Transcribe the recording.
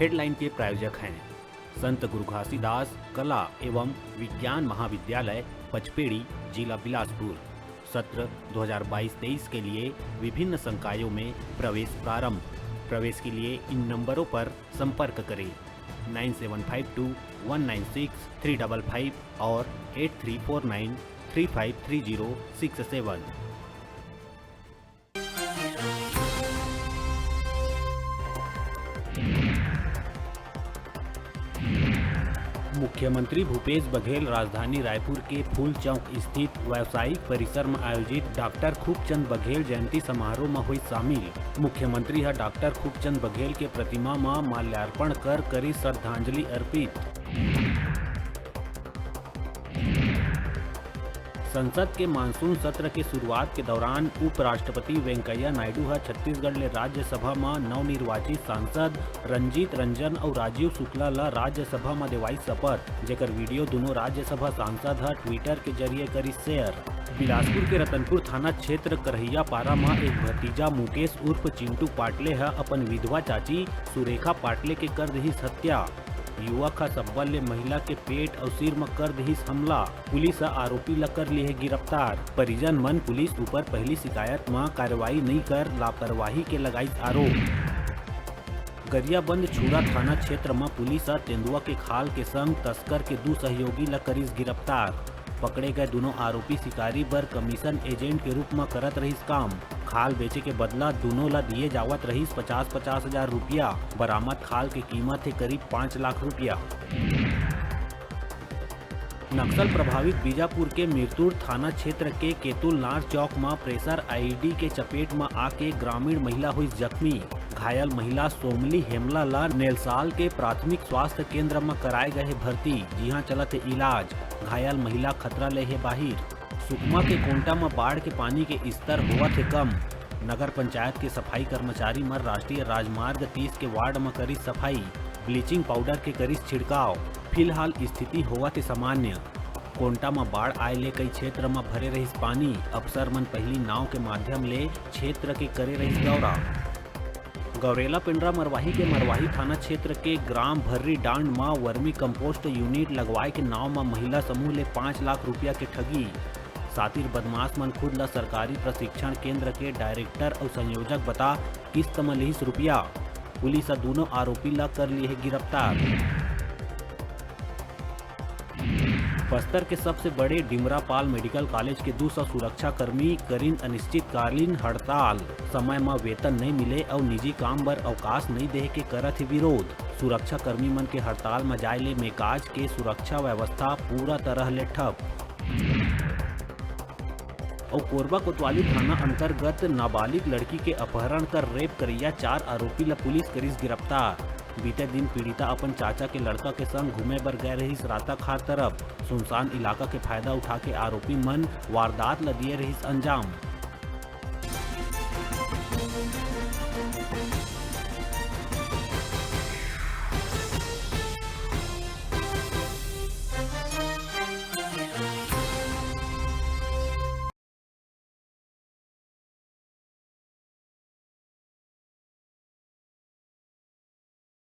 Headline के प्रायोजक हैं संत गुरु घासीदास कला एवं विज्ञान महाविद्यालय पचपेड़ी, जिला बिलासपुर। सत्र 2022-23 के लिए विभिन्न संकायों में प्रवेश प्रारंभ। प्रवेश के लिए इन नंबरों पर संपर्क करें 9752196355 और 8349353067। मुख्यमंत्री भूपेश बघेल राजधानी रायपुर के फूल चौक स्थित व्यावसायिक परिसर में आयोजित डॉक्टर खूबचंद बघेल जयंती समारोह में हुई शामिल। मुख्यमंत्री है डॉक्टर खूबचंद बघेल के प्रतिमा में माल्यार्पण कर करी श्रद्धांजलि अर्पित। संसद के मानसून सत्र के शुरुआत के दौरान उपराष्ट्रपति वेंकैया नायडू है छत्तीसगढ़ ले राज्यसभा में नवनिर्वाचित सांसद रंजीत रंजन और राजीव शुक्ला ला राज्यसभा में देवाई शपथ, जेकर वीडियो दोनों राज्यसभा सांसद है ट्विटर के जरिए करी शेयर। बिलासपुर के रतनपुर थाना क्षेत्र करहिया पारा में एक भतीजा मुकेश उर्फ चिंटू पाटले है अपन विधवा चाची सुरेखा पाटले के कर दही हत्या। युवक का सब्बल ले महिला के पेट और सिर में कर दही हमला। पुलिस आरोपी ला कर लिए गिरफ्तार। परिजन मन पुलिस ऊपर पहली शिकायत में कार्रवाई नहीं कर लापरवाही के लगाई आरोप। गरियाबंद छुरा थाना क्षेत्र में पुलिस तेंदुआ के खाल के संग तस्कर के 2 सहयोगी ला करीस गिरफ्तार। पकड़े गए दोनों आरोपी शिकारी बर कमीशन एजेंट के रूप में करत रहीस काम। खाल बेचे के बदला दोनों ला दिए जावत रहीस 50-50 हजार रुपया। बरामद खाल की कीमत है करीब 5 लाख रुपया। नक्सल प्रभावित बीजापुर के मिरतुर थाना क्षेत्र के केतुलनार चौक में प्रेशर आईडी के चपेट में आके ग्रामीण महिला हुई जख्मी। घायल महिला सोमली हेमला ला नेलसाल के प्राथमिक स्वास्थ्य केंद्र में कराए गए भर्ती, जहां चलत इलाज। घायल महिला खतरा ले है बाहिर। सुकमा के कोंटा में बाढ़ के पानी के स्तर हुआ थे कम। नगर पंचायत के सफाई कर्मचारी मर राष्ट्रीय राजमार्ग 30 के वार्ड में करी सफाई। ब्लीचिंग पाउडर के करी छिड़काव। फिलहाल स्थिति हुआ थे सामान्य। कोंटा में बाढ़ आए कई क्षेत्र में भरे रहीस पानी। अफसर मन पहली नाव के माध्यम ले क्षेत्र के करे रहीस दौरा। गौरेला पिंडरा मरवाही के मरवाही थाना क्षेत्र के ग्राम भर्री डांड में वर्मी कंपोस्ट यूनिट लगवाए के नाव में महिला समूह ले 5 लाख रुपया के ठगी। सातिर बदमाश मन खुद ला सरकारी प्रशिक्षण केंद्र के डायरेक्टर और संयोजक बता किस्त में लिहिस रुपया। पुलिस दोनों आरोपी ला कर लिए गिरफ्तार। बस्तर के सबसे बड़े डिमरापाल मेडिकल कॉलेज के 200 सुरक्षा कर्मी करीन अनिश्चितकालीन हड़ताल। समय में वेतन नहीं मिले और निजी काम बर अवकाश नहीं दे के करत है विरोध। सुरक्षा कर्मी मन के हड़ताल में जाए ले मेकाज के सुरक्षा व्यवस्था पूरा तरह ले ठप। और कोरबा कोतवाली थाना अंतर्गत नाबालिग लड़की के अपहरण कर रेप करिया 4 आरोपी ला पुलिस करीस गिरफ्तार। बीते दिन पीड़िता अपन चाचा के लड़का के संग घूमे बर गए रहीस राता खार तरफ। सुनसान इलाका के फायदा उठा के आरोपी मन वारदात ला दिए रहीस अंजाम।